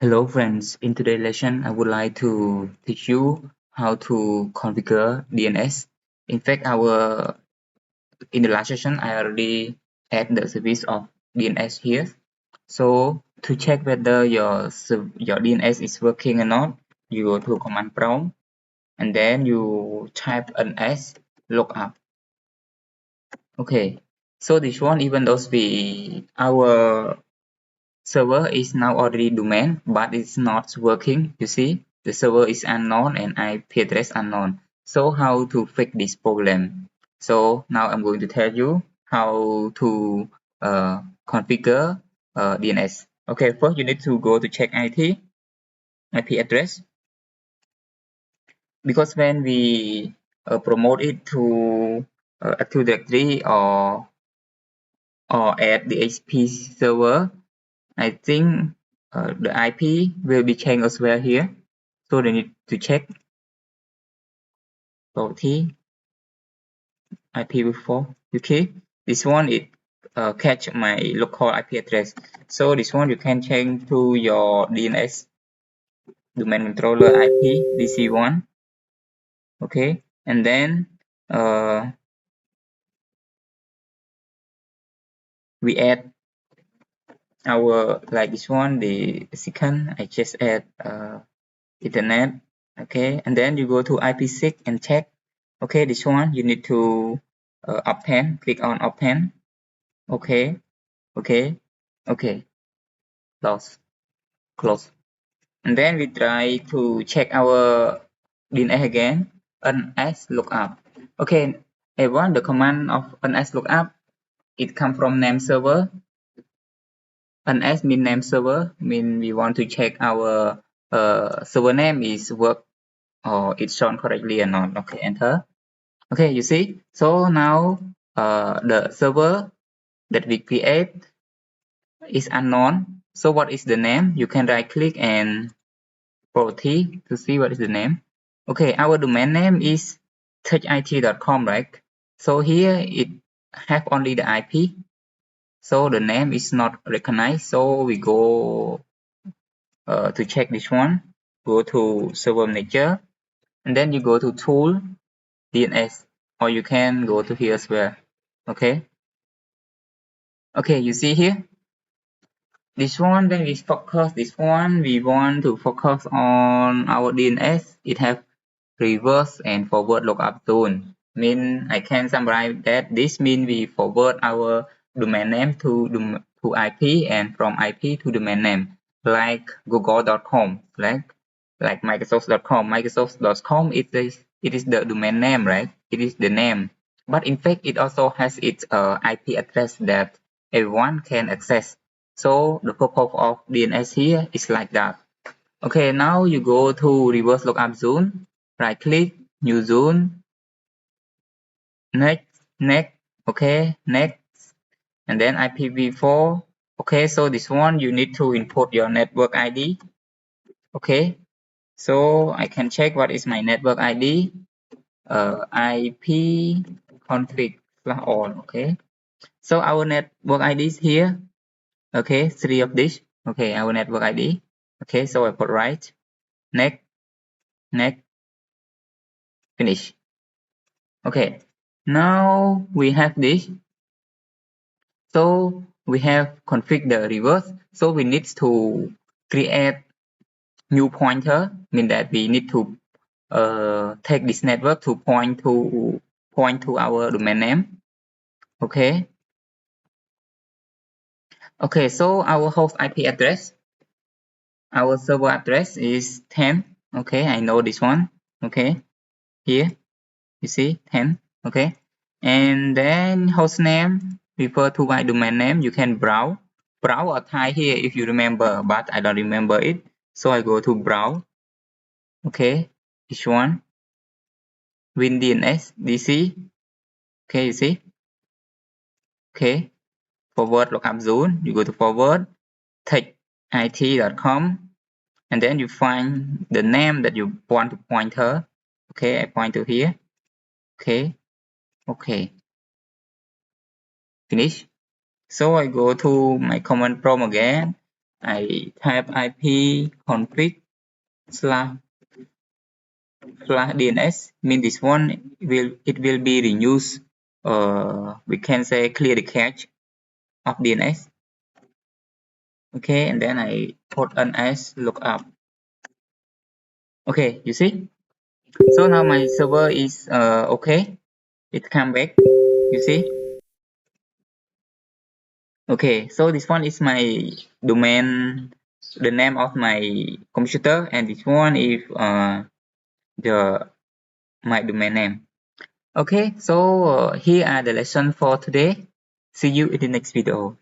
Hello friends, in today's lesson I would like to teach you how to configure DNS. In fact, in the last session I already add the service of DNS here. So to check whether your DNS is working or not, you go to command prompt and then you type ns lookup. Okay, so this one, even though our server is now already domain, but it's not working. You see, the server is unknown and IP address unknown. So how to fix this problem? So now I'm going to tell you how to configure DNS. Okay, first you need to go to check IP address, because when we promote it to Active Directory or add the HP server, I think the IP will be changed as well here. So they need to check property IPv4. Okay, this one it catch my local IP address. So this one you can change to your DNS domain controller IP DC1. Okay, and then we add our, like this one, the second I just add internet. Okay, and then you go to IP6 and check. Okay, this one you need to open, click on open. Okay, okay, okay, close. And then we try to check our DNS again, ns lookup. Okay, everyone, the command of ns lookup, it comes from name server. Ns mean name server, mean we want to check our server name is work or it's shown correctly or not. Okay, enter. Okay, you see, so now the server that we create is unknown. So what is the name? You can right click and property to see what is the name. Okay, our domain name is touchit.com, right? So here it have only the IP, so the name is not recognized. So we go to check this one, go to server manager, and then you go to tool DNS, or you can go to here as well. Okay, okay, you see here, this one, when we focus this one, we want to focus on our DNS. It have reverse and forward lookup zone. Mean I can summarize that this means we forward our domain name to IP and from IP to domain name, like google.com, like microsoft.com. Microsoft.com it is the domain name, right? It is the name, but in fact it also has its IP address that everyone can access. So the purpose of DNS here is like that. Okay, now you go to reverse lookup zone, right click, new zone, next, okay, next, and then IPv4. Okay, so this one you need to input your network ID. Okay, so I can check what is my network ID. IP config all. Okay, so our network ID is here. Okay, 3 of this. Okay, our network ID. Okay, so I put right, next, finish. Okay, now we have this. So we have configured the reverse. So we need to create new pointer, mean that we need to take this network to point to our domain name. Okay. Okay, so our host IP address, our server address is 10. Okay, I know this one. Okay, here you see 10. Okay, and then host name refer to my domain name. You can browse or type here if you remember, but I don't remember it, so I go to browse. Okay, this one win DNS DC. Okay, you see. Okay, forward lookup zone, you go to forward techit.com, and then you find the name that you want to pointer. Okay, I point to here. Okay, finish. So I go to my command prompt again I type IP config slash DNS, mean this one it will be reuse, we can say clear the cache of DNS. Okay, and then I put NS lookup. Okay, you see, so now my server is okay, it come back, you see. Okay, so this one is my domain, the name of my computer, and this one is the my domain name. Okay, so here are the lesson for today. See you in the next video.